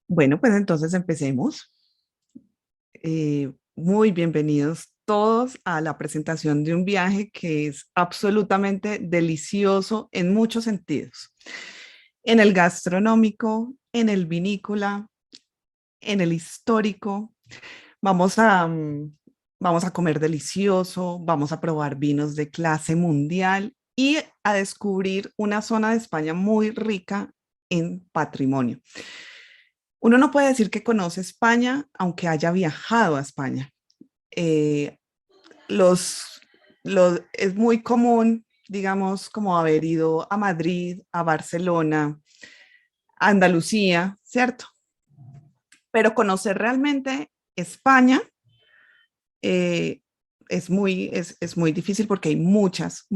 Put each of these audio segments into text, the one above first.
Bueno, pues entonces empecemos. Muy bienvenidos todos a la presentación de un viaje que es absolutamente delicioso en muchos sentidos. En el gastronómico, en el vinícola, en el histórico. Vamos a, vamos a comer delicioso, vamos a probar vinos de clase mundial y a descubrir una zona de España muy rica en patrimonio. Uno no puede decir que conoce España aunque haya viajado a España. Eh, los, es muy común, digamos, como haber ido a Madrid, a Barcelona, a Andalucía, ¿cierto? Pero conocer realmente España eh, es muy difícil porque hay muchas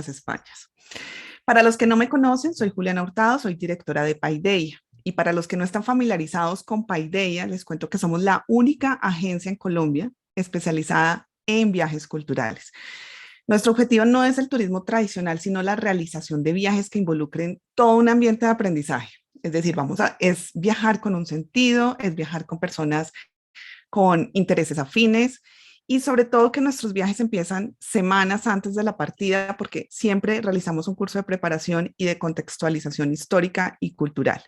Españas. Para los que no me conocen, soy Juliana Hurtado, soy directora de Paideia. Y para los que no están familiarizados con Paideia, les cuento que somos la única agencia en Colombia especializada en viajes culturales. Nuestro objetivo no es el turismo tradicional, sino la realización de viajes que involucren todo un ambiente de aprendizaje. Es decir, es viajar con un sentido, es viajar con personas con intereses afines y sobre todo que nuestros viajes empiezan semanas antes de la partida porque siempre realizamos un curso de preparación y de contextualización histórica y cultural.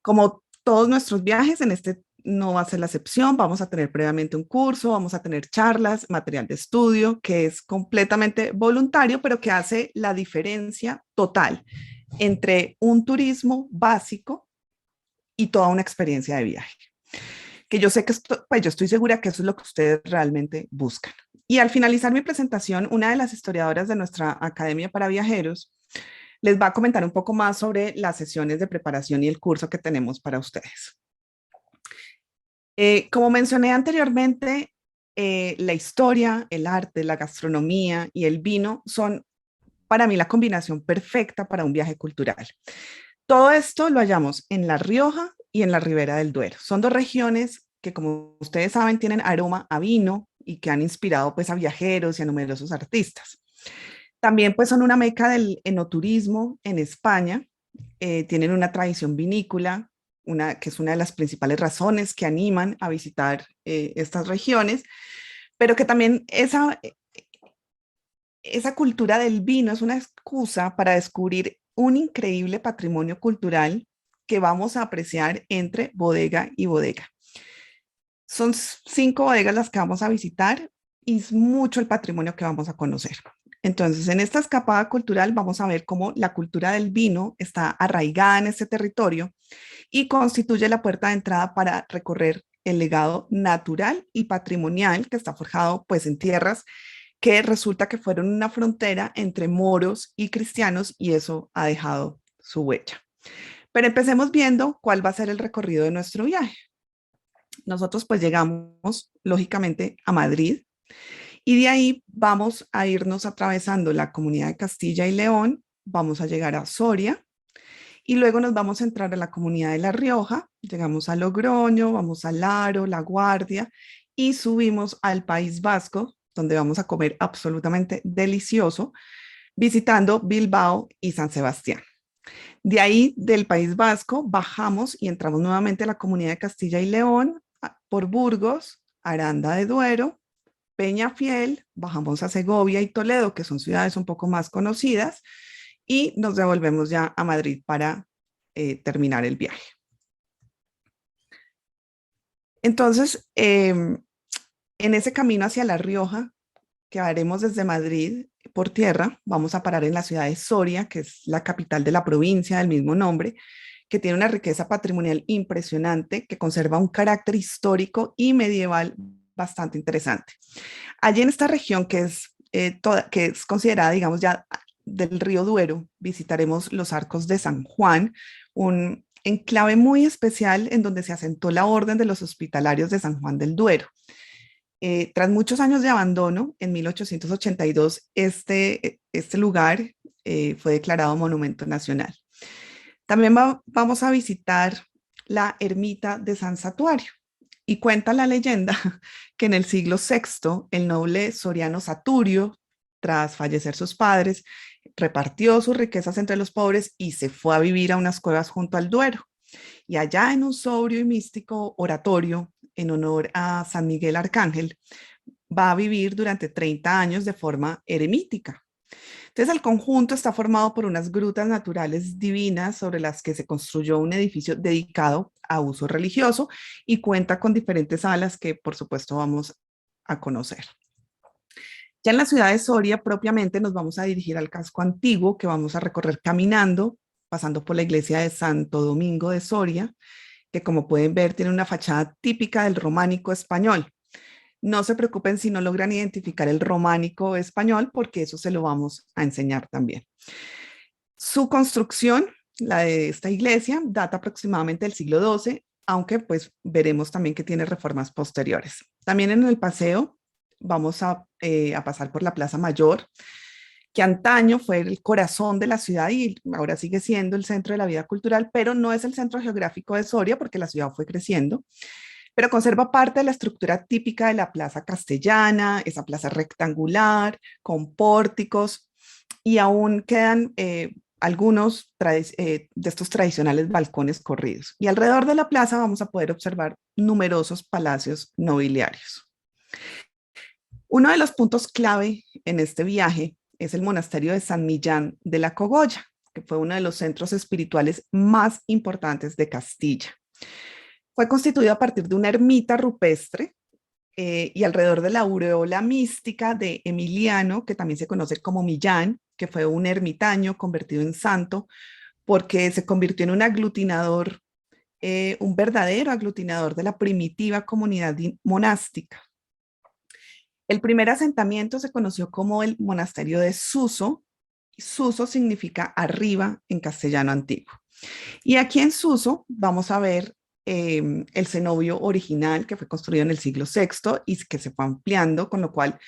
Como todos nuestros viajes, en este no va a ser la excepción, vamos a tener previamente un curso, vamos a tener charlas, material de estudio que es completamente voluntario, pero que hace la diferencia total entre un turismo básico y toda una experiencia de viaje. Que yo sé que esto, pues yo estoy segura que eso es lo que ustedes realmente buscan. Y al finalizar mi presentación, una de las historiadoras de nuestra Academia para Viajeros les va a comentar un poco más sobre las sesiones de preparación y el curso que tenemos para ustedes. Como mencioné anteriormente, la historia, el arte, la gastronomía y el vino son para mí la combinación perfecta para un viaje cultural. Todo esto lo hallamos en La Rioja y en la Ribera del Duero. Son dos regiones que, como ustedes saben, tienen aroma a vino y que han inspirado pues a viajeros y a numerosos artistas. También pues son una meca del enoturismo en España. Tienen una tradición vinícola, que es una de las principales razones que animan a visitar estas regiones, pero que también esa cultura del vino es una excusa para descubrir un increíble patrimonio cultural que vamos a apreciar entre bodega y bodega. Son 5 bodegas las que vamos a visitar y es mucho el patrimonio que vamos a conocer. Entonces, en esta escapada cultural vamos a ver cómo la cultura del vino está arraigada en este territorio y constituye la puerta de entrada para recorrer el legado natural y patrimonial que está forjado pues en tierras que resulta que fueron una frontera entre moros y cristianos y eso ha dejado su huella. Pero empecemos viendo cuál va a ser el recorrido de nuestro viaje. Nosotros pues llegamos lógicamente a Madrid y de ahí vamos a irnos atravesando la comunidad de Castilla y León, vamos a llegar a Soria y luego nos vamos a entrar a la comunidad de La Rioja, llegamos a Logroño, vamos a Laro, La Guardia y subimos al País Vasco, donde vamos a comer absolutamente delicioso, visitando Bilbao y San Sebastián. De ahí, del País Vasco, bajamos y entramos nuevamente a la comunidad de Castilla y León, por Burgos, Aranda de Duero, Peñafiel, bajamos a Segovia y Toledo, que son ciudades un poco más conocidas, y nos devolvemos ya a Madrid para terminar el viaje. Entonces, en ese camino hacia La Rioja, que haremos desde Madrid por tierra, vamos a parar en la ciudad de Soria, que es la capital de la provincia del mismo nombre, que tiene una riqueza patrimonial impresionante, que conserva un carácter histórico y medieval bastante interesante. Allí en esta región que es considerada, digamos, ya del río Duero, visitaremos los Arcos de San Juan, un enclave muy especial en donde se asentó la Orden de los Hospitalarios de San Juan del Duero. Tras muchos años de abandono, en 1882 este lugar fue declarado Monumento Nacional. También vamos a visitar la ermita de San Satuario. Y cuenta la leyenda que en el siglo VI, el noble soriano Saturio, tras fallecer sus padres, repartió sus riquezas entre los pobres y se fue a vivir a unas cuevas junto al Duero. Y allá en un sobrio y místico oratorio en honor a San Miguel Arcángel, va a vivir durante 30 años de forma eremítica. Entonces, el conjunto está formado por unas grutas naturales divinas sobre las que se construyó un edificio dedicado a uso religioso y cuenta con diferentes salas que, por supuesto, vamos a conocer. Ya en la ciudad de Soria, propiamente, nos vamos a dirigir al casco antiguo que vamos a recorrer caminando, pasando por la iglesia de Santo Domingo de Soria, que como pueden ver tiene una fachada típica del románico español. No se preocupen si no logran identificar el románico español, porque eso se lo vamos a enseñar también. Su construcción, la de esta iglesia, data aproximadamente del siglo XII, aunque pues veremos también que tiene reformas posteriores. También en el paseo vamos a pasar por la Plaza Mayor, que antaño fue el corazón de la ciudad y ahora sigue siendo el centro de la vida cultural, pero no es el centro geográfico de Soria porque la ciudad fue creciendo, pero conserva parte de la estructura típica de la plaza castellana, esa plaza rectangular, con pórticos, y aún quedan algunos de estos tradicionales balcones corridos. Y alrededor de la plaza vamos a poder observar numerosos palacios nobiliarios. Uno de los puntos clave en este viaje es el monasterio de San Millán de la Cogolla, que fue uno de los centros espirituales más importantes de Castilla. Fue constituido a partir de una ermita rupestre y alrededor de la aureola mística de Emiliano, que también se conoce como Millán, que fue un ermitaño convertido en santo, porque se convirtió en un aglutinador, un verdadero aglutinador de la primitiva comunidad monástica. El primer asentamiento se conoció como el monasterio de Suso. Suso significa arriba en castellano antiguo. Y aquí en Suso vamos a ver el cenobio original que fue construido en el siglo VI y que se fue ampliando, con lo cual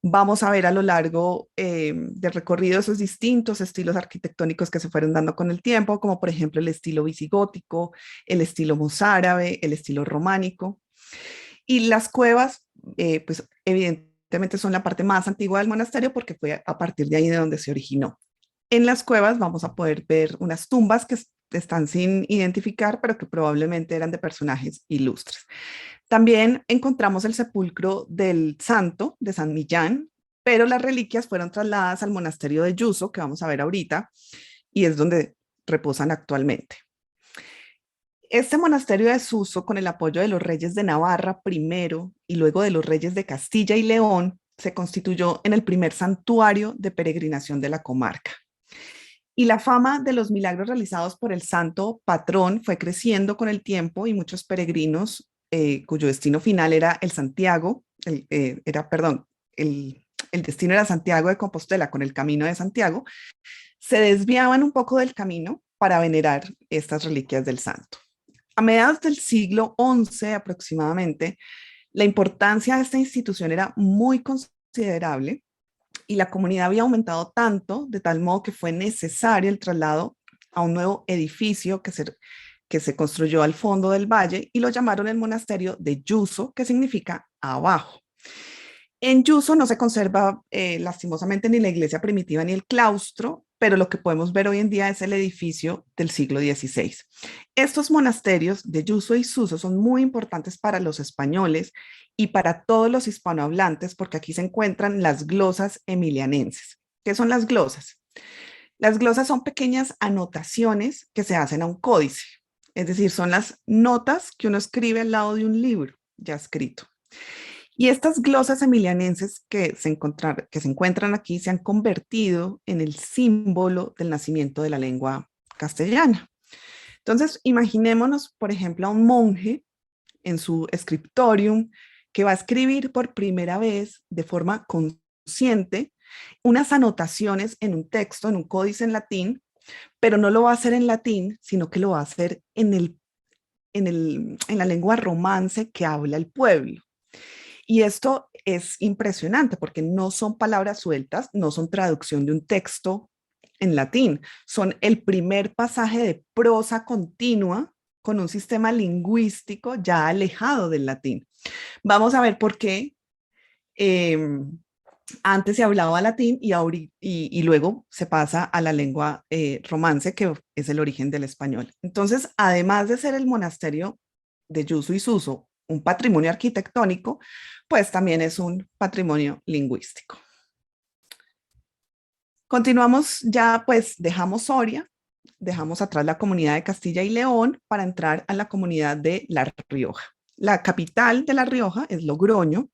vamos a ver a lo largo del recorrido esos distintos estilos arquitectónicos que se fueron dando con el tiempo, como por ejemplo el estilo visigótico, el estilo mozárabe, el estilo románico. Y las cuevas, pues evidentemente son la parte más antigua del monasterio porque fue a partir de ahí de donde se originó. En las cuevas vamos a poder ver unas tumbas que están sin identificar, pero que probablemente eran de personajes ilustres. También encontramos el sepulcro del santo, de San Millán, pero las reliquias fueron trasladadas al monasterio de Yuso, que vamos a ver ahorita, y es donde reposan actualmente. Este monasterio de Suso, con el apoyo de los reyes de Navarra primero y luego de los reyes de Castilla y León, se constituyó en el primer santuario de peregrinación de la comarca. Y la fama de los milagros realizados por el santo patrón fue creciendo con el tiempo y muchos peregrinos cuyo destino final era el Santiago, el destino era Santiago de Compostela con el camino de Santiago, se desviaban un poco del camino para venerar estas reliquias del santo. A mediados del siglo XI aproximadamente, la importancia de esta institución era muy considerable y la comunidad había aumentado tanto, de tal modo que fue necesario el traslado a un nuevo edificio que se construyó al fondo del valle y lo llamaron el monasterio de Yuso, que significa abajo. En Yuso no se conserva lastimosamente ni la iglesia primitiva ni el claustro, pero lo que podemos ver hoy en día es el edificio del siglo XVI. Estos monasterios de Yuso y Suso son muy importantes para los españoles y para todos los hispanohablantes porque aquí se encuentran las glosas emilianenses. ¿Qué son las glosas? Las glosas son pequeñas anotaciones que se hacen a un códice, es decir, son las notas que uno escribe al lado de un libro ya escrito. Y estas glosas emilianenses que se encuentran aquí se han convertido en el símbolo del nacimiento de la lengua castellana. Entonces, imaginémonos, por ejemplo, a un monje en su scriptorium que va a escribir por primera vez de forma consciente unas anotaciones en un texto, en un códice en latín, pero no lo va a hacer en latín, sino que lo va a hacer en la lengua romance que habla el pueblo. Y esto es impresionante porque no son palabras sueltas, no son traducción de un texto en latín, son el primer pasaje de prosa continua con un sistema lingüístico ya alejado del latín. Vamos a ver por qué Antes se hablaba latín y luego se pasa a la lengua romance, que es el origen del español. Entonces, además de ser el monasterio de Yuzu y Suso un patrimonio arquitectónico, pues también es un patrimonio lingüístico. Continuamos ya, pues dejamos Soria, dejamos atrás la comunidad de Castilla y León para entrar a la comunidad de La Rioja. La capital de La Rioja es Logroño,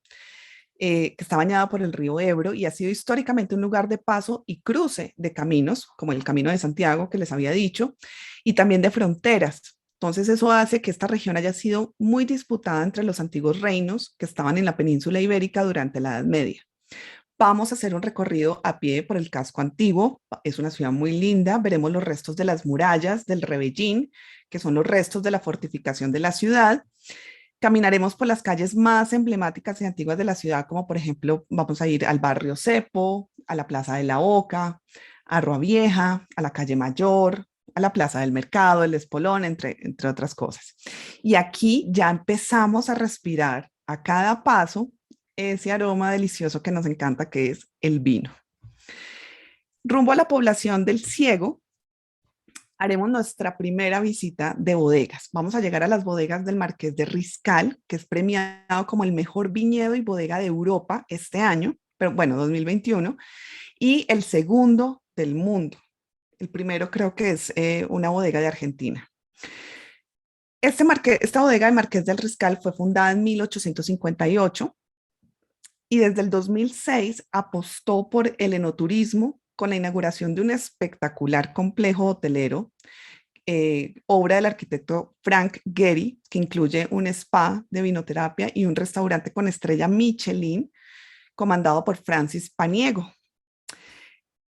que está bañada por el río Ebro y ha sido históricamente un lugar de paso y cruce de caminos, como el Camino de Santiago que les había dicho, y también de fronteras. Entonces eso hace que esta región haya sido muy disputada entre los antiguos reinos que estaban en la península ibérica durante la Edad Media. Vamos a hacer un recorrido a pie por el casco antiguo. Es una ciudad muy linda. Veremos los restos de las murallas del Rebellín, que son los restos de la fortificación de la ciudad. Caminaremos por las calles más emblemáticas y antiguas de la ciudad, como por ejemplo, vamos a ir al barrio Cepo, a la Plaza de la Oca, a Rua Vieja, a la calle Mayor, a la Plaza del Mercado, el Espolón, entre otras cosas. Y aquí ya empezamos a respirar a cada paso ese aroma delicioso que nos encanta, que es el vino. Rumbo a la población del Ciego, haremos nuestra primera visita de bodegas. Vamos a llegar a las bodegas del Marqués de Riscal, que es premiado como el mejor viñedo y bodega de Europa este año, pero bueno, 2021, y el segundo del mundo. El primero creo que es una bodega de Argentina. Esta bodega de Marqués del Riscal fue fundada en 1858 y desde el 2006 apostó por el enoturismo con la inauguración de un espectacular complejo hotelero, obra del arquitecto Frank Gehry, que incluye un spa de vinoterapia y un restaurante con estrella Michelin, comandado por Francis Paniego.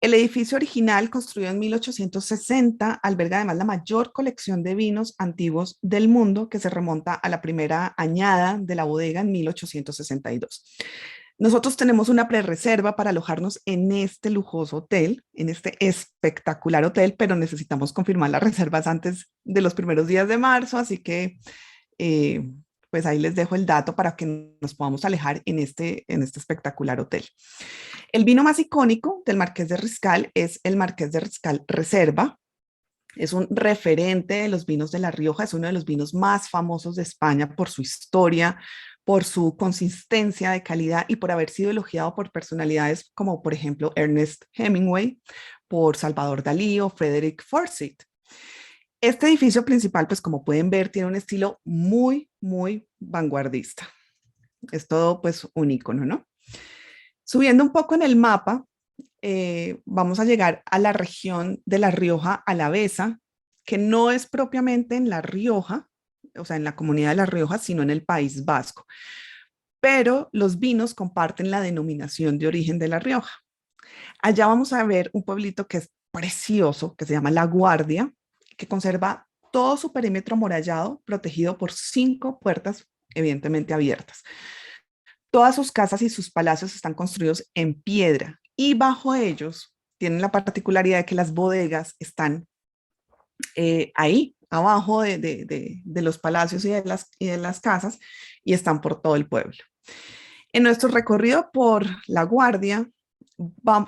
El edificio original, construido en 1860, alberga además la mayor colección de vinos antiguos del mundo, que se remonta a la primera añada de la bodega en 1862. Nosotros tenemos una prerreserva para alojarnos en este lujoso hotel, en este espectacular hotel, pero necesitamos confirmar las reservas antes de los primeros días de marzo, así que pues ahí les dejo el dato para que nos podamos alejar en este espectacular hotel. El vino más icónico del Marqués de Riscal es el Marqués de Riscal Reserva. Es un referente de los vinos de La Rioja, es uno de los vinos más famosos de España por su historia, por su consistencia de calidad y por haber sido elogiado por personalidades como, por ejemplo, Ernest Hemingway, por Salvador Dalí o Frederick Forsyth. Este edificio principal, pues como pueden ver, tiene un estilo muy, muy vanguardista. Es todo, pues, un icono, ¿no? Subiendo un poco en el mapa, vamos a llegar a la región de La Rioja Alavesa, que no es propiamente en La Rioja, o sea, en la comunidad de La Rioja, sino en el País Vasco. Pero los vinos comparten la denominación de origen de La Rioja. Allá vamos a ver un pueblito que es precioso, que se llama La Guardia, que conserva todo su perímetro amurallado, protegido por 5 puertas, evidentemente abiertas. Todas sus casas y sus palacios están construidos en piedra y bajo ellos tienen la particularidad de que las bodegas están ahí, abajo de los palacios y de las casas, y están por todo el pueblo. En nuestro recorrido por La Guardia,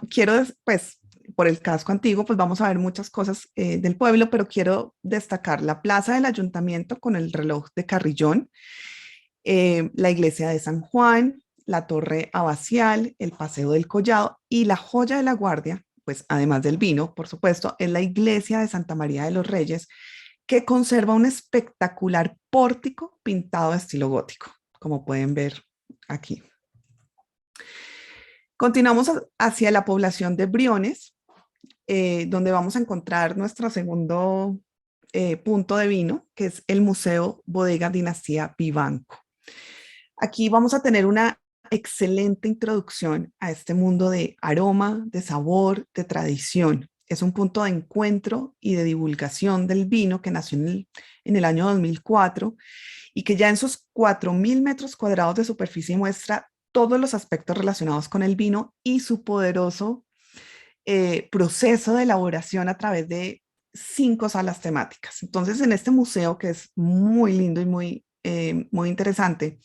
quiero, pues, por el casco antiguo, pues vamos a ver muchas cosas del pueblo, pero quiero destacar la plaza del ayuntamiento con el reloj de Carrillón, la iglesia de San Juan, la torre abacial, el paseo del Collado y la joya de La Guardia, pues además del vino, por supuesto, es la iglesia de Santa María de los Reyes, que conserva un espectacular pórtico pintado de estilo gótico, como pueden ver aquí. Continuamos hacia la población de Briones, donde vamos a encontrar nuestro segundo punto de vino, que es el Museo Bodega Dinastía Vivanco. Aquí vamos a tener una excelente introducción a este mundo de aroma, de sabor, de tradición. Es un punto de encuentro y de divulgación del vino que nació en el año 2004 y que ya en sus 4.000 metros cuadrados de superficie muestra todos los aspectos relacionados con el vino y su poderoso proceso de elaboración a través de 5 salas temáticas. Entonces, en este museo, que es muy lindo y muy interesante,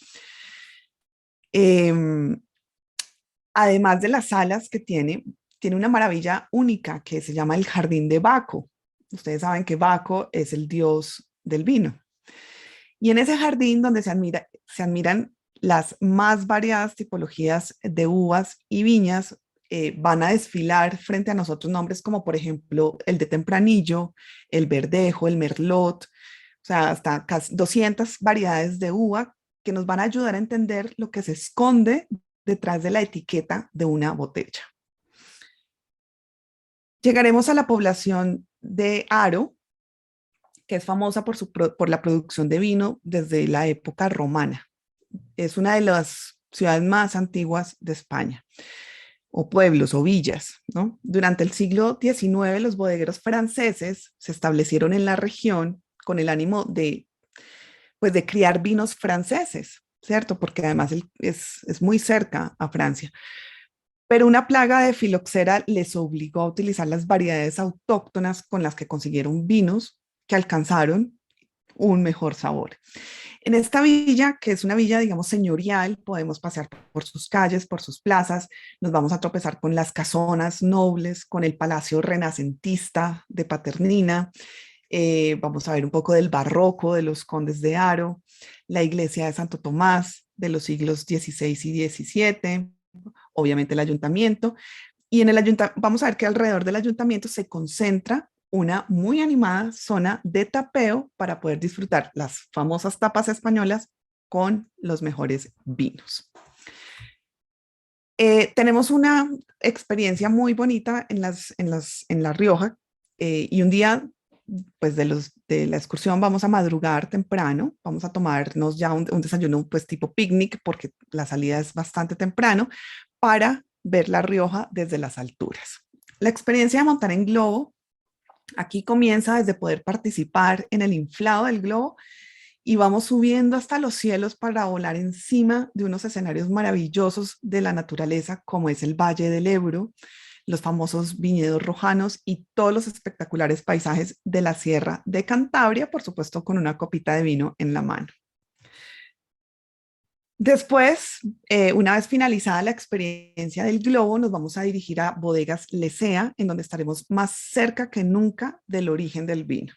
Además de las salas que tiene una maravilla única que se llama el Jardín de Baco. Ustedes saben que Baco es el dios del vino. Y en ese jardín donde se admiran las más variadas tipologías de uvas y viñas, van a desfilar frente a nosotros nombres como por ejemplo el de Tempranillo, el Verdejo, el Merlot, o sea, hasta casi 200 variedades de uva que nos van a ayudar a entender lo que se esconde detrás de la etiqueta de una botella. Llegaremos a la población de Aro, que es famosa por la producción de vino desde la época romana. Es una de las ciudades más antiguas de España, o pueblos o villas, ¿no? Durante el siglo XIX, los bodegueros franceses se establecieron en la región con el ánimo pues, de criar vinos franceses, ¿cierto? Porque además es muy cerca a Francia. Pero una plaga de filoxera les obligó a utilizar las variedades autóctonas con las que consiguieron vinos que alcanzaron un mejor sabor. En esta villa, que es una villa, digamos, señorial, podemos pasear por sus calles, por sus plazas, nos vamos a tropezar con las casonas nobles, con el palacio renacentista de Paternina, vamos a ver un poco del barroco de los condes de Haro, la iglesia de Santo Tomás de los siglos XVI y XVII, obviamente el ayuntamiento, y en el ayuntamiento vamos a ver que alrededor del ayuntamiento se concentra una muy animada zona de tapeo para poder disfrutar las famosas tapas españolas con los mejores vinos. Tenemos una experiencia muy bonita en La Rioja y un día pues de la excursión vamos a madrugar temprano, vamos a tomarnos ya un desayuno pues tipo picnic porque la salida es bastante temprano para ver La Rioja desde las alturas. La experiencia de montar en globo aquí comienza desde poder participar en el inflado del globo y vamos subiendo hasta los cielos para volar encima de unos escenarios maravillosos de la naturaleza, como es el Valle del Ebro, los famosos viñedos rojanos y todos los espectaculares paisajes de la Sierra de Cantabria, por supuesto con una copita de vino en la mano. Después, una vez finalizada la experiencia del globo, nos vamos a dirigir a Bodegas Lecea, en donde estaremos más cerca que nunca del origen del vino.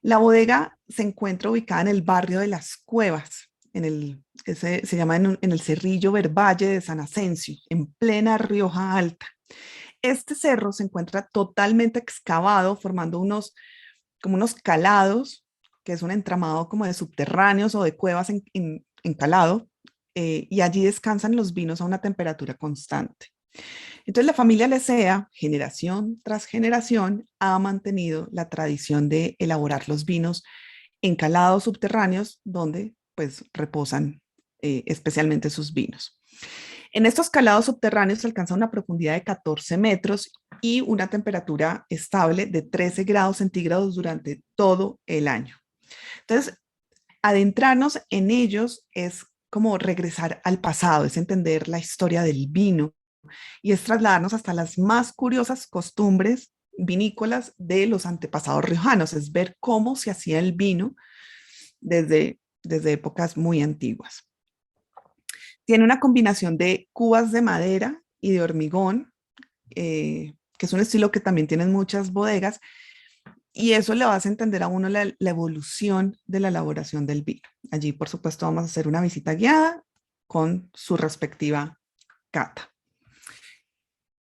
La bodega se encuentra ubicada en el barrio de Las Cuevas, se llama en el Cerrillo Vervalle de San Asensio, en plena Rioja Alta. Este cerro se encuentra totalmente excavado, formando como unos calados, que es un entramado como de subterráneos o de cuevas en calado, y allí descansan los vinos a una temperatura constante. Entonces la familia Lecea, generación tras generación, ha mantenido la tradición de elaborar los vinos en calados subterráneos donde pues reposan especialmente sus vinos. En estos calados subterráneos se alcanza una profundidad de 14 metros y una temperatura estable de 13 grados centígrados durante todo el año. Entonces, adentrarnos en ellos es como regresar al pasado, es entender la historia del vino y es trasladarnos hasta las más curiosas costumbres vinícolas de los antepasados riojanos, es ver cómo se hacía el vino desde épocas muy antiguas. Tiene una combinación de cubas de madera y de hormigón, que es un estilo que también tienen muchas bodegas, y eso le va a hacer entender a uno la evolución de la elaboración del vino. Allí, por supuesto, vamos a hacer una visita guiada con su respectiva cata.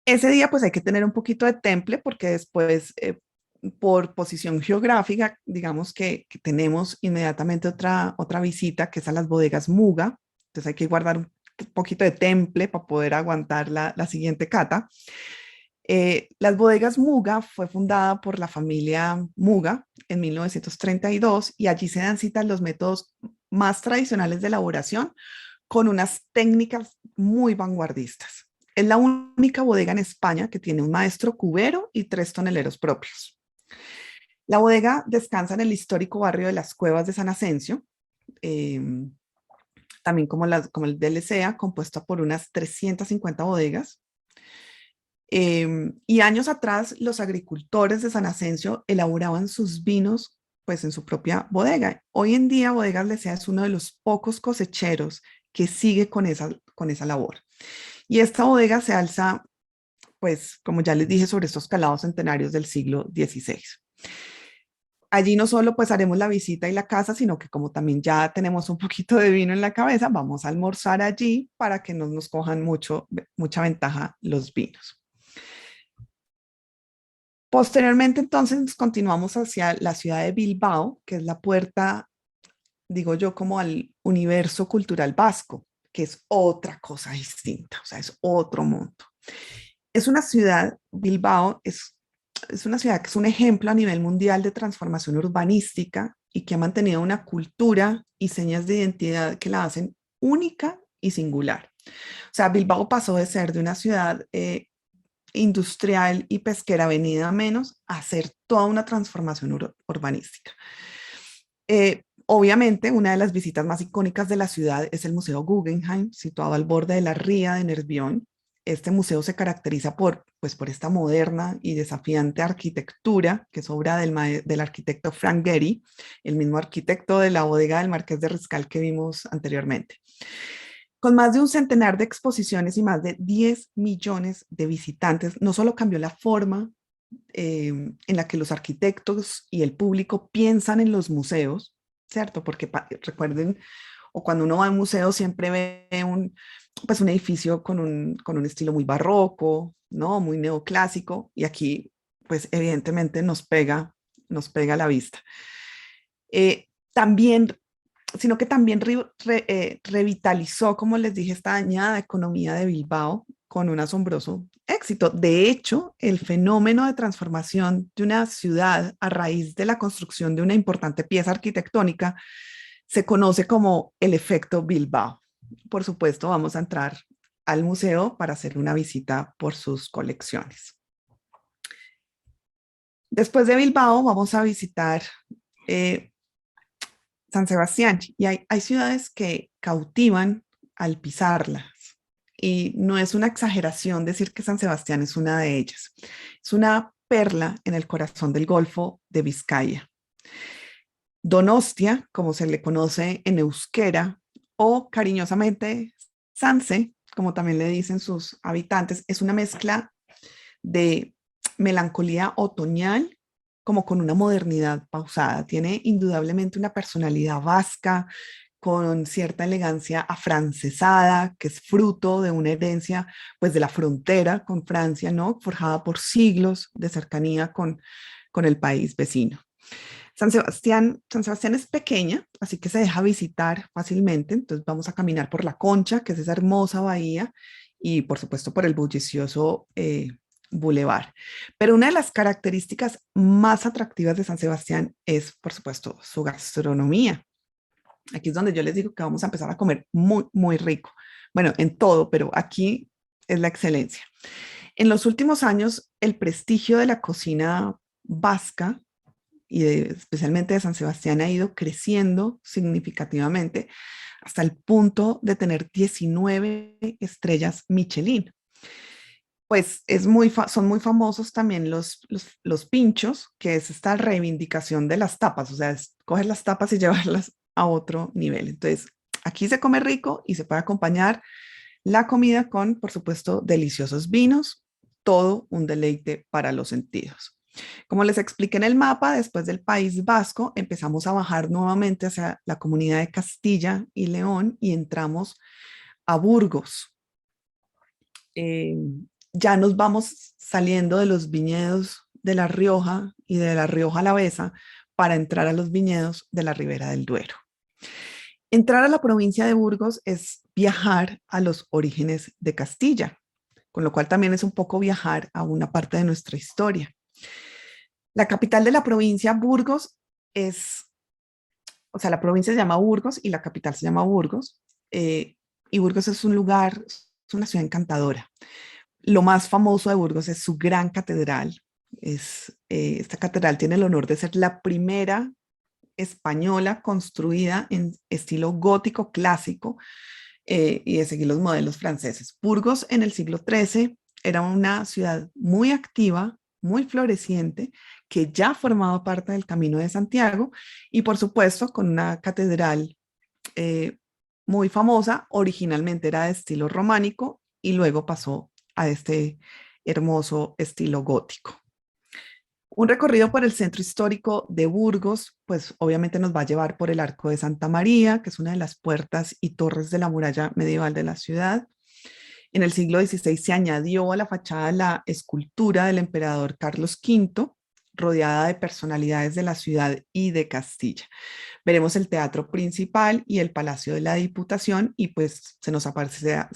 Ese día, pues hay que tener un poquito de temple porque después, por posición geográfica, digamos que tenemos inmediatamente otra visita, que es a las bodegas Muga. Entonces hay que guardar un poquito de temple para poder aguantar la siguiente cata. Las bodegas Muga fue fundada por la familia Muga en 1932 y allí se dan cita los métodos más tradicionales de elaboración con unas técnicas muy vanguardistas. Es la única bodega en España que tiene un maestro cubero y 3 toneleros propios. La bodega descansa en el histórico barrio de las Cuevas de San Asensio, también como el de Lecea, compuesta por unas 350 bodegas. Y años atrás, los agricultores de San Asensio elaboraban sus vinos pues en su propia bodega. Hoy en día, Bodegas Lecea es uno de los pocos cosecheros que sigue con esa labor. Y esta bodega se alza, pues, como ya les dije, sobre estos calados centenarios del siglo XVI. Allí no solo pues haremos la visita y la casa, sino que como también ya tenemos un poquito de vino en la cabeza, vamos a almorzar allí para que no nos cojan mucha ventaja los vinos. Posteriormente, entonces, continuamos hacia la ciudad de Bilbao, que es la puerta, digo yo, como al universo cultural vasco, que es otra cosa distinta, o sea, es otro mundo. Es una ciudad, Bilbao es una ciudad que es un ejemplo a nivel mundial de transformación urbanística y que ha mantenido una cultura y señas de identidad que la hacen única y singular. O sea, Bilbao pasó de ser de una ciudad industrial y pesquera venida a menos a ser toda una transformación urbanística. Obviamente, una de las visitas más icónicas de la ciudad es el Museo Guggenheim, situado al borde de la ría de Nervión. Este museo se caracteriza por esta moderna y desafiante arquitectura, que es obra del arquitecto Frank Gehry, el mismo arquitecto de la bodega del Marqués de Riscal que vimos anteriormente. Con más de un centenar de exposiciones y más de 10 millones de visitantes, no solo cambió la forma en la que los arquitectos y el público piensan en los museos, ¿cierto? Porque recuerden, o cuando uno va a un museo siempre ve pues un edificio con un estilo muy barroco, ¿no? Muy neoclásico, y aquí, pues evidentemente nos pega a la vista. También sino que también revitalizó, como les dije, esta dañada economía de Bilbao con un asombroso éxito. De hecho, el fenómeno de transformación de una ciudad a raíz de la construcción de una importante pieza arquitectónica se conoce como el efecto Bilbao. Por supuesto, vamos a entrar al museo para hacer una visita por sus colecciones. Después de Bilbao, vamos a visitar San Sebastián. Y hay ciudades que cautivan al pisarlas. Y no es una exageración decir que San Sebastián es una de ellas. Es una perla en el corazón del Golfo de Vizcaya. Donostia, como se le conoce en euskera, o cariñosamente Sanse, como también le dicen sus habitantes, es una mezcla de melancolía otoñal como con una modernidad pausada. Tiene indudablemente una personalidad vasca con cierta elegancia afrancesada, que es fruto de una herencia pues de la frontera con Francia, ¿no? Forjada por siglos de cercanía con el país vecino. San Sebastián es pequeña, así que se deja visitar fácilmente. Entonces vamos a caminar por la Concha, que es esa hermosa bahía, y por supuesto por el bullicioso Boulevard. Pero una de las características más atractivas de San Sebastián es, por supuesto, su gastronomía. Aquí es donde yo les digo que vamos a empezar a comer muy, muy rico. Bueno, en todo, pero aquí es la excelencia. En los últimos años, el prestigio de la cocina vasca y especialmente de San Sebastián ha ido creciendo significativamente hasta el punto de tener 19 estrellas Michelin. Pues son muy famosos también los pinchos, que es esta reivindicación de las tapas, o sea, es coger las tapas y llevarlas a otro nivel. Entonces, aquí se come rico y se puede acompañar la comida con, por supuesto, deliciosos vinos, todo un deleite para los sentidos. Como les expliqué en el mapa, después del País Vasco, empezamos a bajar nuevamente hacia la comunidad de Castilla y León y entramos a Burgos. Eh, ya nos vamos saliendo de los viñedos de La Rioja y de La Rioja Alavesa para entrar a los viñedos de la Ribera del Duero. Entrar a la provincia de Burgos es viajar a los orígenes de Castilla, con lo cual también es un poco viajar a una parte de nuestra historia. La capital de la provincia, Burgos, la provincia se llama Burgos y la capital se llama Burgos. Y Burgos es un lugar, es una ciudad encantadora. Lo más famoso de Burgos es su gran catedral. Esta catedral tiene el honor de ser la primera española construida en estilo gótico clásico y de seguir los modelos franceses. Burgos en el siglo XIII era una ciudad muy activa, muy floreciente, que ya formaba parte del Camino de Santiago y por supuesto con una catedral muy famosa, originalmente era de estilo románico y luego pasó a este hermoso estilo gótico. Un recorrido por el centro histórico de Burgos, pues obviamente nos va a llevar por el Arco de Santa María, que es una de las puertas y torres de la muralla medieval de la ciudad. En el siglo XVI se añadió a la fachada la escultura del emperador Carlos V, rodeada de personalidades de la ciudad y de Castilla. Veremos el teatro principal y el Palacio de la Diputación y pues se nos aparecerá,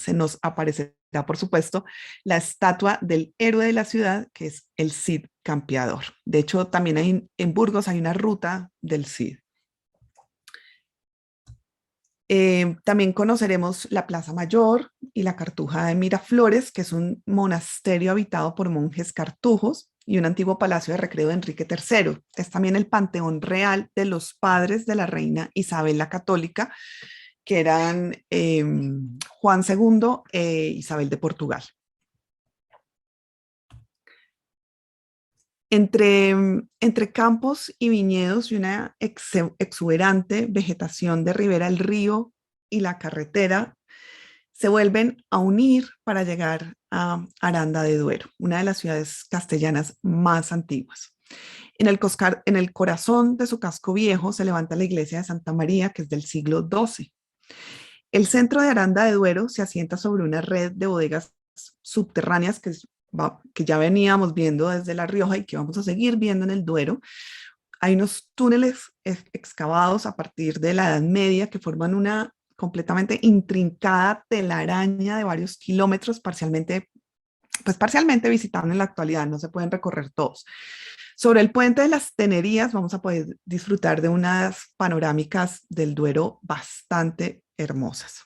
por supuesto, la estatua del héroe de la ciudad, que es el Cid Campeador. De hecho, también en Burgos hay una ruta del Cid. También conoceremos la Plaza Mayor y la Cartuja de Miraflores, que es un monasterio habitado por monjes cartujos y un antiguo palacio de recreo de Enrique III. Es también el panteón real de los padres de la reina Isabel la Católica, que eran Juan II e Isabel de Portugal. Entre campos y viñedos y una exuberante vegetación de ribera del río y la carretera se vuelven a unir para llegar a Aranda de Duero, una de las ciudades castellanas más antiguas. En el corazón de su casco viejo se levanta la iglesia de Santa María, que es del siglo XII. El centro de Aranda de Duero se asienta sobre una red de bodegas subterráneas que ya veníamos viendo desde La Rioja y que vamos a seguir viendo en el Duero. Hay unos túneles excavados a partir de la Edad Media que forman una completamente intrincada telaraña de varios kilómetros, parcialmente visitable en la actualidad, no se pueden recorrer todos. Sobre el puente de las Tenerías vamos a poder disfrutar de unas panorámicas del Duero bastante hermosas.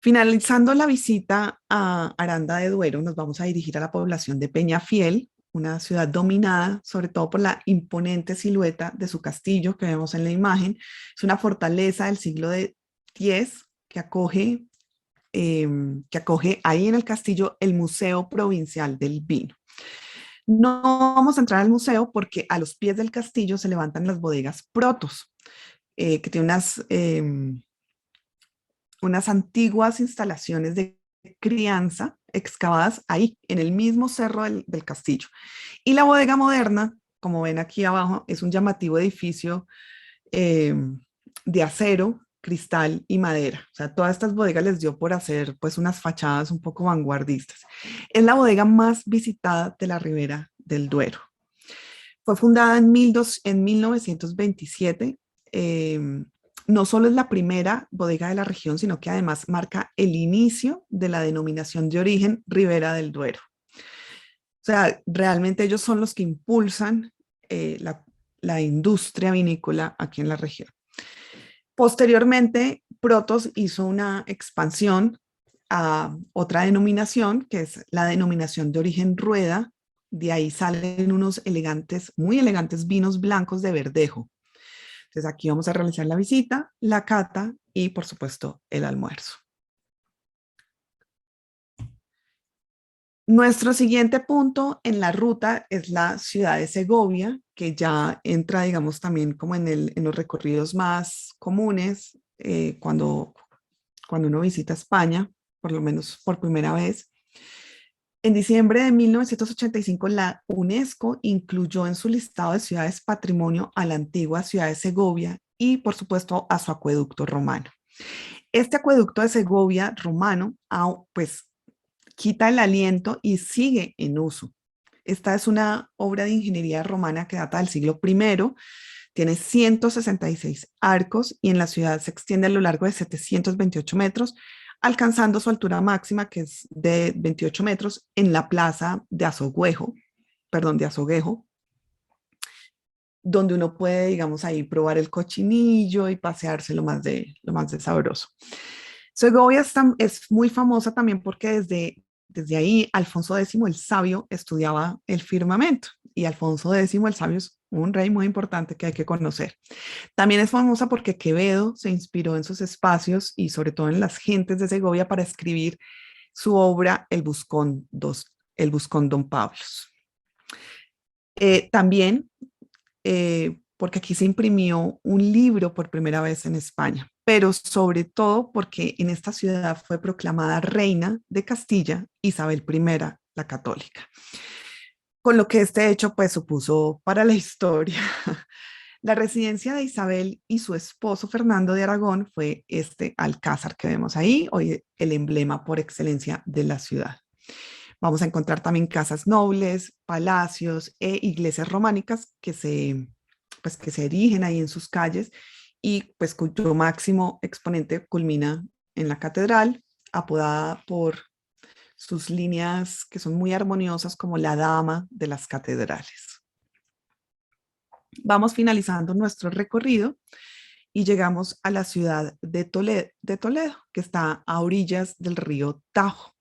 Finalizando la visita a Aranda de Duero, nos vamos a dirigir a la población de Peñafiel, una ciudad dominada sobre todo por la imponente silueta de su castillo que vemos en la imagen. Es una fortaleza del siglo X que acoge ahí en el castillo el Museo Provincial del Vino. No vamos a entrar al museo porque a los pies del castillo se levantan las bodegas Protos, que tiene unas antiguas instalaciones de crianza excavadas ahí, en el mismo cerro del castillo. Y la bodega moderna, como ven aquí abajo, es un llamativo edificio de acero, cristal y madera. O sea, todas estas bodegas les dio por hacer pues unas fachadas un poco vanguardistas. Es la bodega más visitada de la Ribera del Duero. Fue fundada en 1927. No solo es la primera bodega de la región, sino que además marca el inicio de la denominación de origen Ribera del Duero. O sea, realmente ellos son los que impulsan la industria vinícola aquí en la región. Posteriormente, Protos hizo una expansión a otra denominación, que es la denominación de origen Rueda. De ahí salen unos elegantes, muy elegantes vinos blancos de Verdejo. Entonces aquí vamos a realizar la visita, la cata y por supuesto el almuerzo. Nuestro siguiente punto en la ruta es la ciudad de Segovia, que ya entra, digamos, también como en los recorridos más comunes cuando uno visita España, por lo menos por primera vez. En diciembre de 1985, la UNESCO incluyó en su listado de ciudades patrimonio a la antigua ciudad de Segovia y, por supuesto, a su acueducto romano. Este acueducto de Segovia romano, pues, quita el aliento y sigue en uso. Esta es una obra de ingeniería romana que data del siglo I, tiene 166 arcos y en la ciudad se extiende a lo largo de 728 metros, alcanzando su altura máxima, que es de 28 metros, en la plaza de Azoguejo, donde uno puede, digamos, ahí probar el cochinillo y pasearse lo más de sabroso. Segovia es muy famosa también porque desde ahí Alfonso X el Sabio estudiaba el firmamento y Alfonso X el Sabio es un rey muy importante que hay que conocer. También es famosa porque Quevedo se inspiró en sus espacios y sobre todo en las gentes de Segovia para escribir su obra El Buscón Don Pablos. También porque aquí se imprimió un libro por primera vez en España, pero sobre todo porque en esta ciudad fue proclamada reina de Castilla Isabel I, la católica. Con lo que este hecho pues supuso para la historia. La residencia de Isabel y su esposo Fernando de Aragón fue este alcázar que vemos ahí, hoy el emblema por excelencia de la ciudad. Vamos a encontrar también casas nobles, palacios e iglesias románicas que se erigen ahí en sus calles y pues cuyo máximo exponente culmina en la catedral, apodada por sus líneas que son muy armoniosas como la dama de las catedrales. Vamos finalizando nuestro recorrido y llegamos a la ciudad de Toledo, que está a orillas del río Tajo.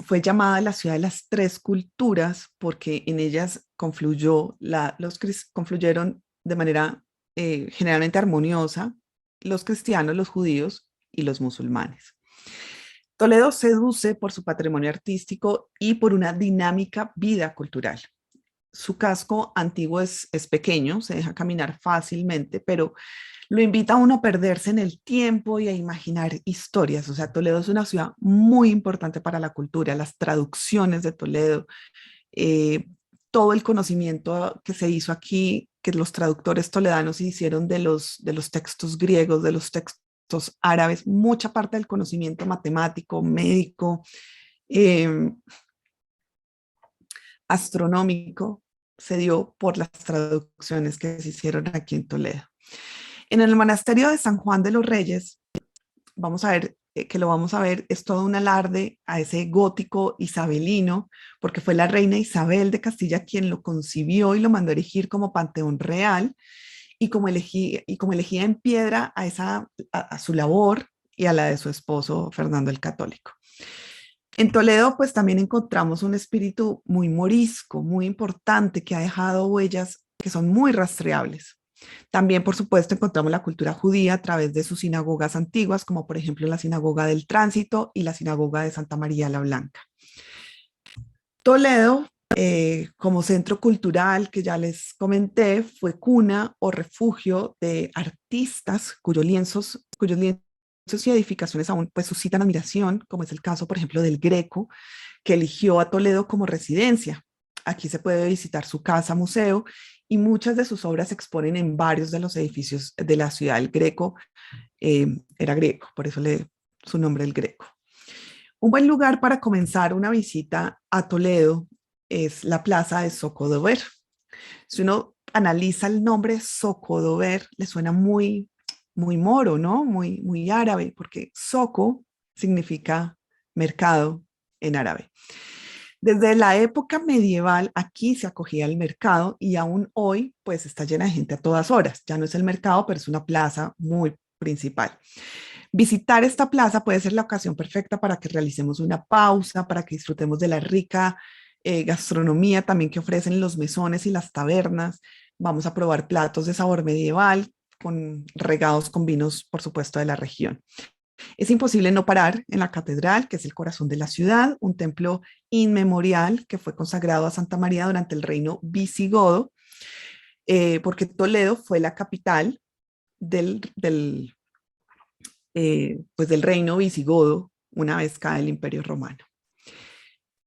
Fue llamada la ciudad de las tres culturas porque en ellas confluyeron de manera generalmente armoniosa los cristianos, los judíos y los musulmanes. Toledo seduce por su patrimonio artístico y por una dinámica vida cultural. Su casco antiguo es pequeño, se deja caminar fácilmente, pero lo invita a uno a perderse en el tiempo y a imaginar historias. O sea, Toledo es una ciudad muy importante para la cultura, las traducciones de Toledo, eh, todo el conocimiento que se hizo aquí, que los traductores toledanos hicieron de los textos griegos, de los textos árabes, mucha parte del conocimiento matemático, médico, eh, astronómico, se dio por las traducciones que se hicieron aquí en Toledo. En el monasterio de San Juan de los Reyes, vamos a ver que lo vamos a ver, es todo un alarde a ese gótico isabelino, porque fue la reina Isabel de Castilla quien lo concibió y lo mandó a erigir como panteón real y como elegía en piedra a su labor y a la de su esposo Fernando el Católico. En Toledo, pues también encontramos un espíritu muy morisco, muy importante, que ha dejado huellas que son muy rastreables. También, por supuesto, encontramos la cultura judía a través de sus sinagogas antiguas, como por ejemplo la Sinagoga del Tránsito y la Sinagoga de Santa María la Blanca. Toledo, como centro cultural que ya les comenté, fue cuna o refugio de artistas cuyos lienzos y edificaciones aún pues, suscitan admiración, como es el caso, por ejemplo, del Greco, que eligió a Toledo como residencia. Aquí se puede visitar su casa museo y muchas de sus obras se exponen en varios de los edificios de la ciudad. El Greco era greco, por eso su nombre el Greco. Un buen lugar para comenzar una visita a Toledo es la plaza de Zocodover. Si uno analiza el nombre Zocodover, le suena muy moro, ¿no? Muy árabe, porque Zoco significa mercado en árabe. Desde la época medieval aquí se acogía el mercado y aún hoy pues está llena de gente a todas horas. Ya no es el mercado, pero es una plaza muy principal. Visitar esta plaza puede ser la ocasión perfecta para que realicemos una pausa, para que disfrutemos de la rica gastronomía también que ofrecen los mesones y las tabernas. Vamos a probar platos de sabor medieval regados con vinos, por supuesto, de la región. Es imposible no parar en la catedral, que es el corazón de la ciudad, un templo inmemorial que fue consagrado a Santa María durante el reino visigodo, porque Toledo fue la capital pues del reino visigodo una vez cae el Imperio Romano.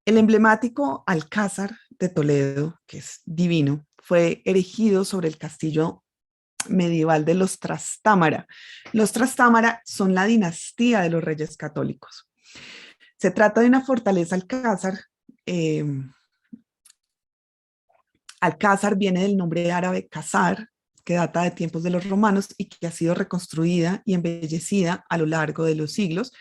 El emblemático Alcázar de Toledo, que es divino, fue erigido sobre el castillo medieval de los Trastámara. Los Trastámara son la dinastía de los reyes católicos. Se trata de una fortaleza alcázar. Alcázar viene del nombre árabe Cazar, que data de tiempos de los romanos y que ha sido reconstruida y embellecida a lo largo de los siglos.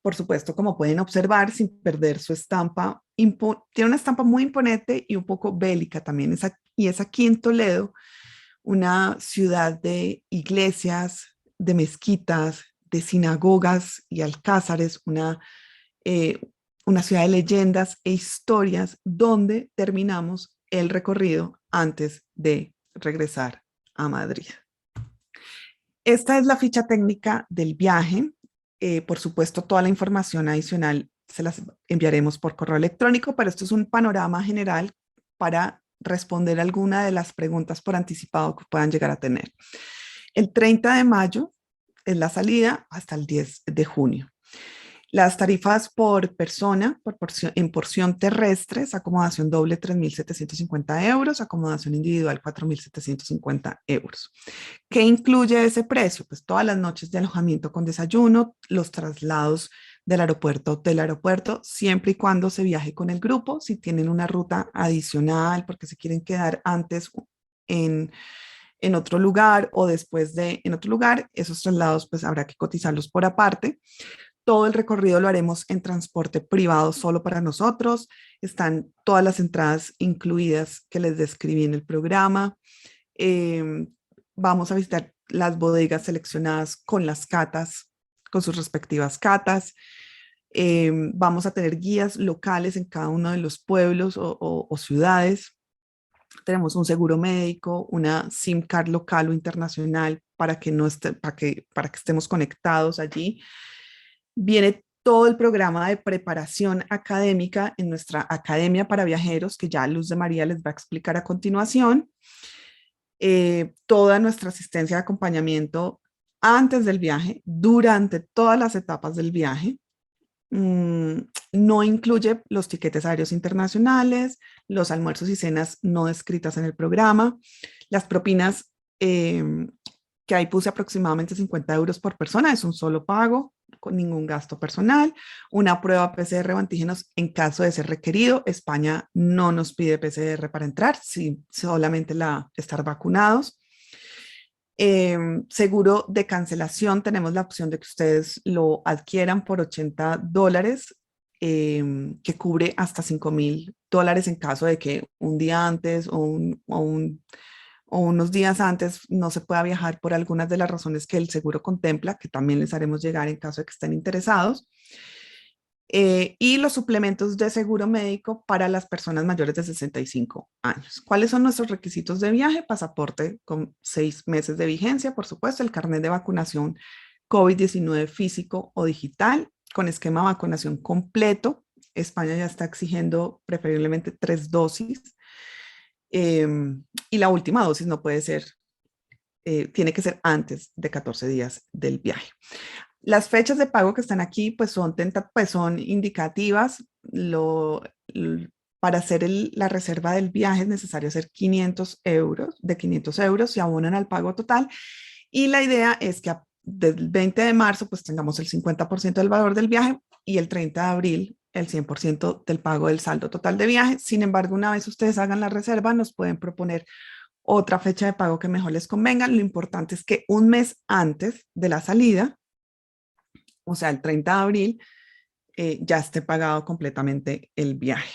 Por supuesto, como pueden observar, sin perder su estampa, tiene una estampa muy imponente y un poco bélica también. Y es aquí en Toledo, una ciudad de iglesias, de mezquitas, de sinagogas y alcázares, una ciudad de leyendas e historias donde terminamos el recorrido antes de regresar a Madrid. Esta es la ficha técnica del viaje. Por supuesto, toda la información adicional se las enviaremos por correo electrónico, pero esto es un panorama general para responder alguna de las preguntas por anticipado que puedan llegar a tener. El 30 de mayo es la salida hasta el 10 de junio. Las tarifas por persona en porción terrestre es acomodación doble 3.750 euros, acomodación individual 4.750 euros. ¿Qué incluye ese precio? Pues todas las noches de alojamiento con desayuno, los traslados del aeropuerto, hotel aeropuerto, siempre y cuando se viaje con el grupo. Si tienen una ruta adicional porque se quieren quedar antes en otro lugar o después en otro lugar, esos traslados pues habrá que cotizarlos por aparte. Todo el recorrido lo haremos en transporte privado solo para nosotros. Están todas las entradas incluidas que les describí en el programa. Vamos a visitar las bodegas seleccionadas con las catas, con sus respectivas catas. Vamos a tener guías locales en cada uno de los pueblos o ciudades. Tenemos un seguro médico, una SIM card local o internacional para que, para que estemos conectados allí. Viene todo el programa de preparación académica en nuestra Academia para Viajeros, que ya Luz de María les va a explicar a continuación. Toda nuestra asistencia de acompañamiento antes del viaje, durante todas las etapas del viaje. No incluye los tiquetes aéreos internacionales, los almuerzos y cenas no descritas en el programa, las propinas que ahí puse aproximadamente 50 euros por persona, es un solo pago, con ningún gasto personal, una prueba PCR o antígenos en caso de ser requerido. España no nos pide PCR para entrar, sí, solamente estar vacunados. Seguro de cancelación, tenemos la opción de que ustedes lo adquieran por $80, que cubre hasta $5.000 en caso de que un día antes o unos días antes no se pueda viajar por algunas de las razones que el seguro contempla, que también les haremos llegar en caso de que estén interesados. Y los suplementos de seguro médico para las personas mayores de 65 años. ¿Cuáles son nuestros requisitos de viaje? Pasaporte con 6 meses de vigencia, por supuesto, el carnet de vacunación COVID-19 físico o digital, con esquema de vacunación completo. España ya está exigiendo preferiblemente 3 dosis. Y la última dosis no puede ser, tiene que ser antes de 14 días del viaje. Las fechas de pago que están aquí pues son indicativas. Para hacer la reserva del viaje es necesario hacer 500 euros, de 500 euros se abonan al pago total. Y la idea es que desde el 20 de marzo pues tengamos el 50% del valor del viaje y el 30 de abril el 100% del pago del saldo total de viaje. Sin embargo, una vez ustedes hagan la reserva, nos pueden proponer otra fecha de pago que mejor les convenga. Lo importante es que un mes antes de la salida, o sea, el 30 de abril, ya esté pagado completamente el viaje.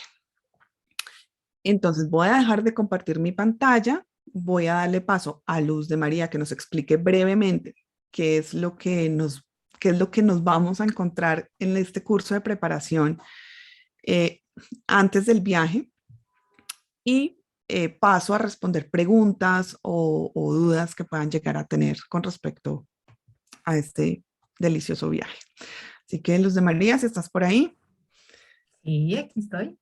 Entonces voy a dejar de compartir mi pantalla, voy a darle paso a Luz de María que nos explique brevemente qué es lo que nos vamos a encontrar en este curso de preparación antes del viaje y paso a responder preguntas o dudas que puedan llegar a tener con respecto a este delicioso viaje. Así que Luz de María, si estás por ahí. Sí, aquí estoy.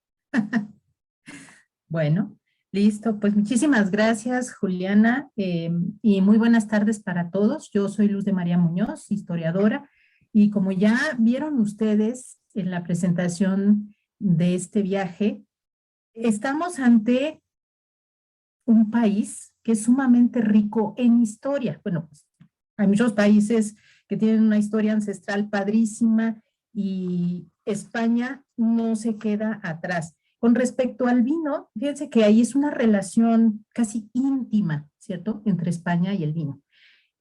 Bueno, listo. Pues muchísimas gracias, Juliana, y muy buenas tardes para todos. Yo soy Luz de María Muñoz, historiadora, y como ya vieron ustedes en la presentación de este viaje, estamos ante un país que es sumamente rico en historia. Bueno, pues hay muchos países que tienen una historia ancestral padrísima y España no se queda atrás. Con respecto al vino, fíjense que ahí es una relación casi íntima, ¿cierto?, entre España y el vino.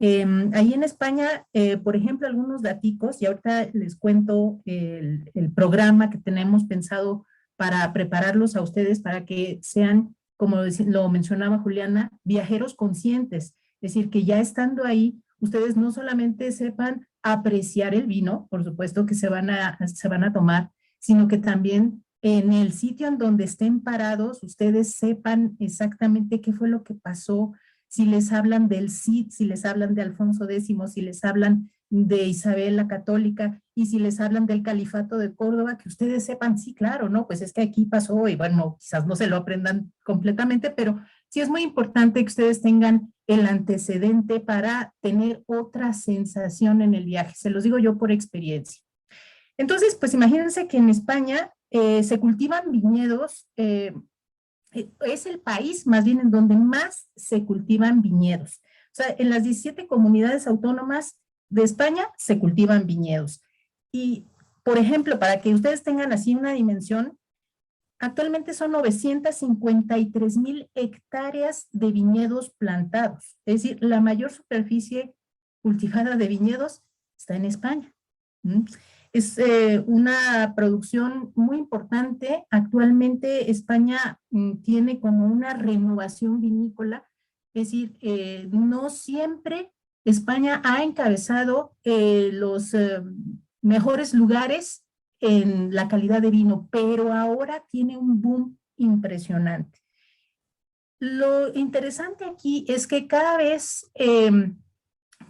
Ahí en España, por ejemplo, algunos daticos, y ahorita les cuento el programa que tenemos pensado para prepararlos a ustedes para que sean, como lo mencionaba Juliana, viajeros conscientes. Es decir, que ya estando ahí, ustedes no solamente sepan apreciar el vino, por supuesto que se van a tomar, sino que también en el sitio en donde estén parados, ustedes sepan exactamente qué fue lo que pasó, si les hablan del Cid, si les hablan de Alfonso X, si les hablan de Isabel la Católica, y si les hablan del Califato de Córdoba, que ustedes sepan, sí, claro, ¿no? Pues es que aquí pasó, y bueno, quizás no se lo aprendan completamente, pero sí es muy importante que ustedes tengan el antecedente para tener otra sensación en el viaje. Se los digo yo por experiencia. Entonces, pues imagínense que en España se cultivan viñedos, es el país más bien en donde más se cultivan viñedos. O sea, en las 17 comunidades autónomas de España se cultivan viñedos. Y, por ejemplo, para que ustedes tengan así una dimensión, actualmente son 953,000 hectáreas de viñedos plantados. Es decir, la mayor superficie cultivada de viñedos está en España. Es una producción muy importante. Actualmente España tiene como una renovación vinícola, es decir, no siempre España ha encabezado los mejores lugares en la calidad de vino, pero ahora tiene un boom impresionante. Lo interesante aquí es que cada vez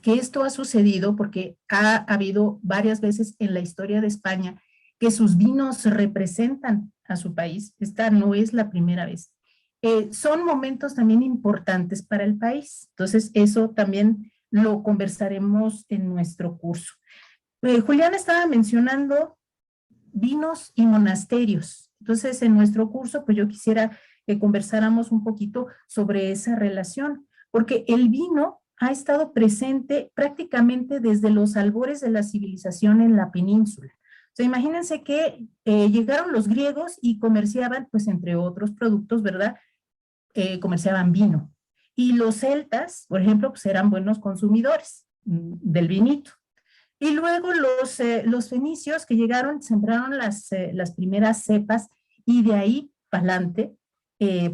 que esto ha sucedido, porque ha habido varias veces en la historia de España que sus vinos representan a su país, esta no es la primera vez. Son momentos también importantes para el país, entonces eso también lo conversaremos en nuestro curso. Juliana estaba mencionando vinos y monasterios, entonces en nuestro curso pues yo quisiera que conversáramos un poquito sobre esa relación, porque el vino ha estado presente prácticamente desde los albores de la civilización en la península. O sea, imagínense que llegaron los griegos y comerciaban, pues entre otros productos, ¿verdad? Comerciaban vino. Y los celtas, por ejemplo, pues eran buenos consumidores del vinito. Y luego los fenicios que llegaron, sembraron las primeras cepas y de ahí para adelante,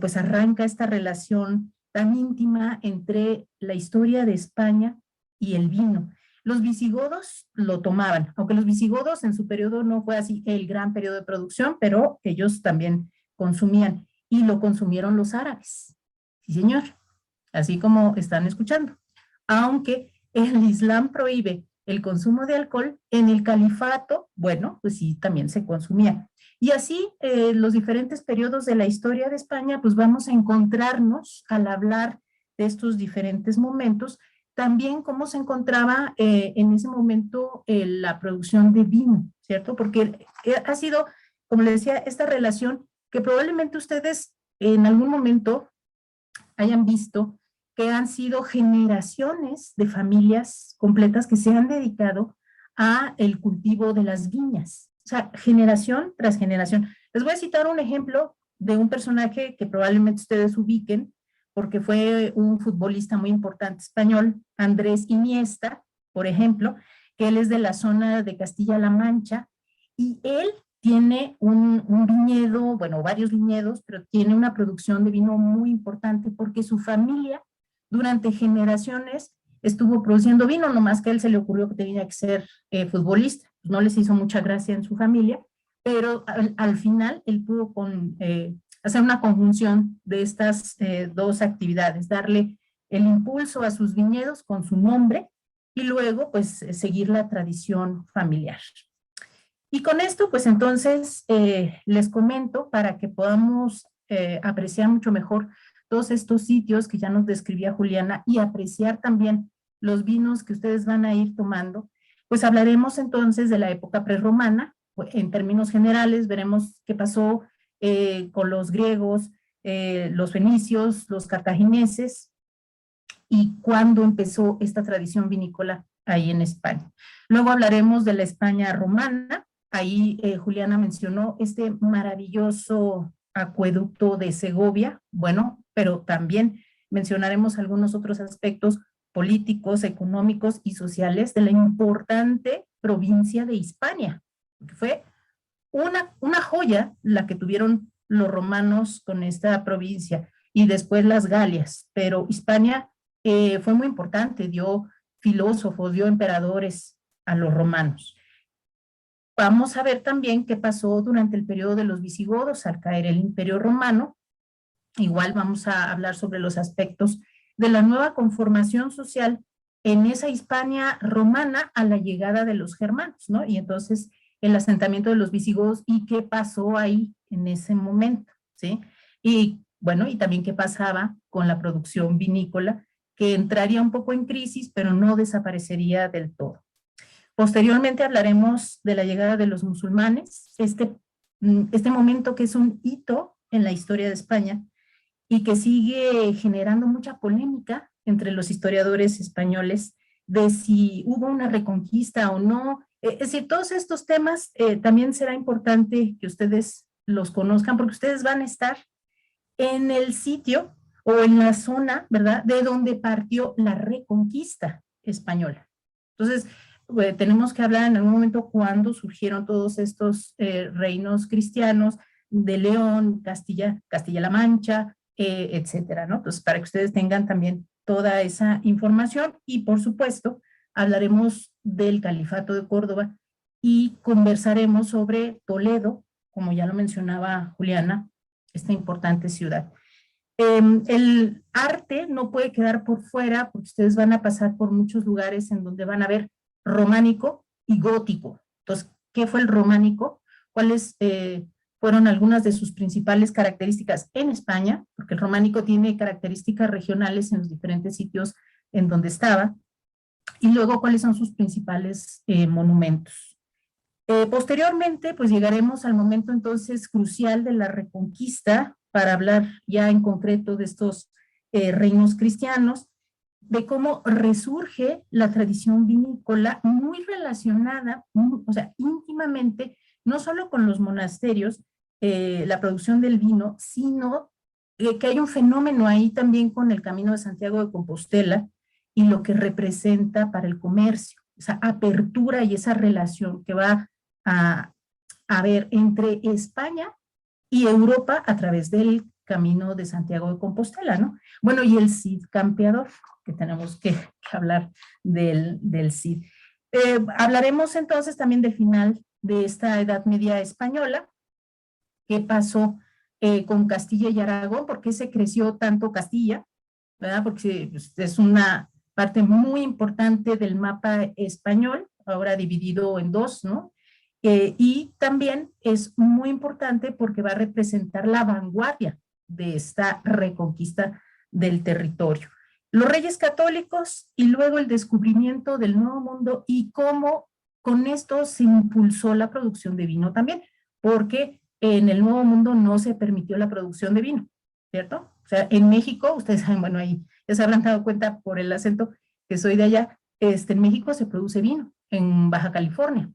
pues arranca esta relación tan íntima entre la historia de España y el vino. Los visigodos lo tomaban, aunque los visigodos en su periodo no fue así el gran periodo de producción, pero ellos también consumían y lo consumieron los árabes. Sí, señor, así como están escuchando. Aunque el Islam prohíbe el consumo de alcohol, en el califato, bueno, pues sí, también se consumía. Y así, los diferentes periodos de la historia de España, pues vamos a encontrarnos al hablar de estos diferentes momentos, también cómo se encontraba en ese momento la producción de vino, ¿cierto? Porque ha sido, como les decía, esta relación que probablemente ustedes en algún momento hayan visto que han sido generaciones de familias completas que se han dedicado a el cultivo de las viñas. O sea, generación tras generación. Les voy a citar un ejemplo de un personaje que probablemente ustedes ubiquen, porque fue un futbolista muy importante español, Andrés Iniesta, por ejemplo, que él es de la zona de Castilla-La Mancha, y él tiene un viñedo, bueno, varios viñedos, pero tiene una producción de vino muy importante porque su familia durante generaciones estuvo produciendo vino, nomás que a él se le ocurrió que tenía que ser futbolista. No les hizo mucha gracia en su familia, pero al final él pudo hacer una conjunción de estas dos actividades, darle el impulso a sus viñedos con su nombre y luego pues seguir la tradición familiar. Y con esto pues entonces les comento para que podamos apreciar mucho mejor todos estos sitios que ya nos describía Juliana y apreciar también los vinos que ustedes van a ir tomando, pues hablaremos entonces de la época prerromana. En términos generales veremos qué pasó con los griegos, los fenicios, los cartagineses y cuándo empezó esta tradición vinícola ahí en España. Luego hablaremos de la España romana. Ahí Juliana mencionó este maravilloso acueducto de Segovia, bueno, pero también mencionaremos algunos otros aspectos políticos, económicos y sociales de la importante provincia de Hispania, que fue una joya la que tuvieron los romanos con esta provincia y después las Galias, pero Hispania fue muy importante, dio filósofos, dio emperadores a los romanos. Vamos a ver también qué pasó durante el periodo de los visigodos al caer el Imperio Romano. Igual vamos a hablar sobre los aspectos de la nueva conformación social en esa Hispania romana a la llegada de los germanos, ¿no? Y entonces el asentamiento de los visigodos y qué pasó ahí en ese momento, ¿sí? Y bueno, y también qué pasaba con la producción vinícola, que entraría un poco en crisis, pero no desaparecería del todo. Posteriormente hablaremos de la llegada de los musulmanes, este momento que es un hito en la historia de España y que sigue generando mucha polémica entre los historiadores españoles de si hubo una reconquista o no. Es decir, todos estos temas también será importante que ustedes los conozcan porque ustedes van a estar en el sitio o en la zona, ¿verdad?, de donde partió la reconquista española. Entonces, tenemos que hablar en algún momento cuándo surgieron todos estos reinos cristianos de León, Castilla-La Mancha, etcétera, ¿no? Entonces, para que ustedes tengan también toda esa información y, por supuesto, hablaremos del Califato de Córdoba y conversaremos sobre Toledo, como ya lo mencionaba Juliana, esta importante ciudad. El arte no puede quedar por fuera porque ustedes van a pasar por muchos lugares en donde van a ver románico y gótico. Entonces, ¿qué fue el románico? ¿Cuáles fueron algunas de sus principales características en España? Porque el románico tiene características regionales en los diferentes sitios en donde estaba. Y luego, ¿cuáles son sus principales monumentos? Posteriormente, pues llegaremos al momento entonces crucial de la Reconquista para hablar ya en concreto de estos reinos cristianos, de cómo resurge la tradición vinícola muy relacionada, o sea, íntimamente, no solo con los monasterios, la producción del vino, sino que hay un fenómeno ahí también con el Camino de Santiago de Compostela y lo que representa para el comercio, esa apertura y esa relación que va a haber entre España y Europa a través del Camino de Santiago de Compostela, ¿no? Bueno, y el Cid Campeador, que tenemos que hablar del Cid. Hablaremos entonces también del final de esta Edad Media española, qué pasó con Castilla y Aragón, por qué se creció tanto Castilla, ¿verdad? Porque es una parte muy importante del mapa español, ahora dividido en dos, ¿no? Y también es muy importante porque va a representar la vanguardia de esta reconquista del territorio. Los reyes católicos y luego el descubrimiento del Nuevo Mundo y cómo con esto se impulsó la producción de vino también, porque en el Nuevo Mundo no se permitió la producción de vino, ¿cierto? O sea, en México, ustedes saben, bueno, ahí ya se habrán dado cuenta por el acento que soy de allá, en México se produce vino, en Baja California,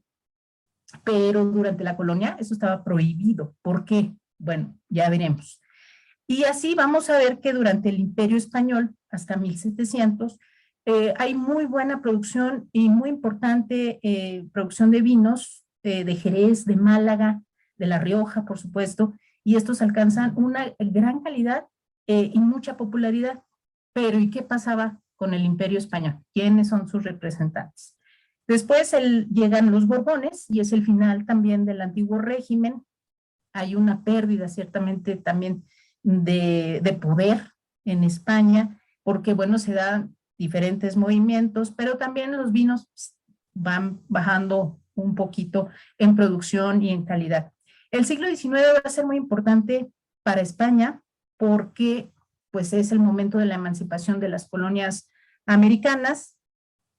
pero durante la colonia eso estaba prohibido. ¿Por qué? Bueno, ya veremos. Y así vamos a ver que durante el Imperio Español, hasta 1700, hay muy buena producción y muy importante producción de vinos de Jerez, de Málaga, de La Rioja, por supuesto, y estos alcanzan una gran calidad y mucha popularidad. Pero ¿y qué pasaba con el Imperio Español? ¿Quiénes son sus representantes? Después llegan los Borbones y es el final también del antiguo régimen. Hay una pérdida ciertamente también de poder en España, porque bueno, se dan diferentes movimientos, pero también los vinos van bajando un poquito en producción y en calidad. El siglo XIX va a ser muy importante para España porque pues es el momento de la emancipación de las colonias americanas.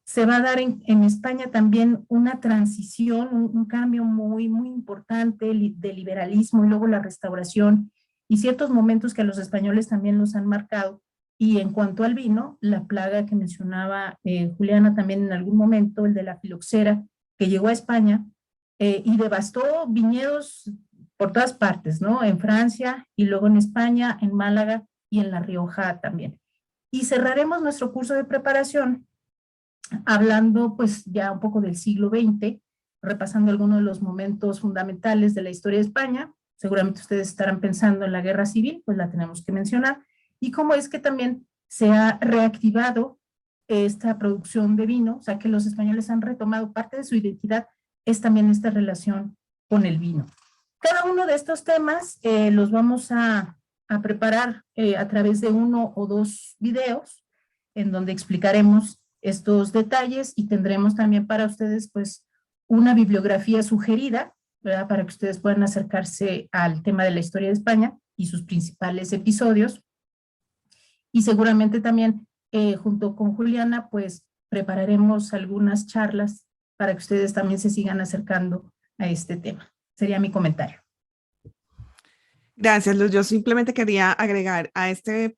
Se va a dar en España también una transición, un cambio muy, muy importante de liberalismo y luego la restauración y ciertos momentos que a los españoles también los han marcado. Y en cuanto al vino, la plaga que mencionaba Juliana también en algún momento, el de la filoxera, que llegó a España y devastó viñedos por todas partes, ¿no? En Francia y luego en España, en Málaga y en La Rioja también. Y cerraremos nuestro curso de preparación hablando pues ya un poco del siglo XX, repasando algunos de los momentos fundamentales de la historia de España. Seguramente ustedes estarán pensando en la guerra civil, pues la tenemos que mencionar, y cómo es que también se ha reactivado esta producción de vino, o sea que los españoles han retomado parte de su identidad, es también esta relación con el vino. Cada uno de estos temas los vamos a preparar a través de uno o dos videos, en donde explicaremos estos detalles y tendremos también para ustedes pues una bibliografía sugerida, ¿verdad? Para que ustedes puedan acercarse al tema de la historia de España y sus principales episodios. Y seguramente también junto con Juliana pues prepararemos algunas charlas para que ustedes también se sigan acercando a este tema. Sería mi comentario. Gracias, Luz. Yo simplemente quería agregar a este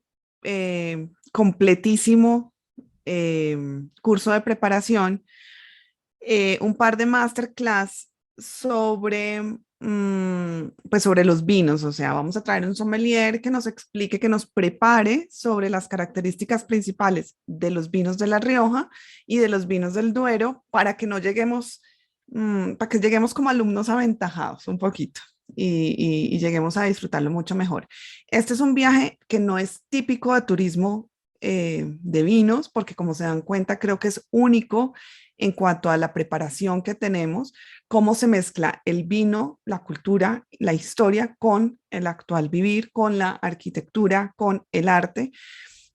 completísimo curso de preparación un par de masterclass sobre, pues sobre los vinos. O sea, vamos a traer un sommelier que nos explique, que nos prepare sobre las características principales de los vinos de La Rioja y de los vinos del Duero para que no lleguemos, para que lleguemos como alumnos aventajados un poquito. Y lleguemos a disfrutarlo mucho mejor. Este es un viaje que no es típico de turismo de vinos, porque como se dan cuenta, creo que es único en cuanto a la preparación que tenemos, cómo se mezcla el vino, la cultura, la historia con el actual vivir, con la arquitectura, con el arte.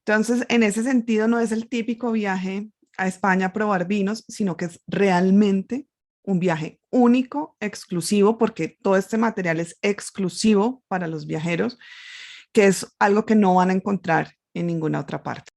Entonces, en ese sentido, no es el típico viaje a España a probar vinos, sino que es realmente un viaje único, exclusivo, porque todo este material es exclusivo para los viajeros, que es algo que no van a encontrar en ninguna otra parte.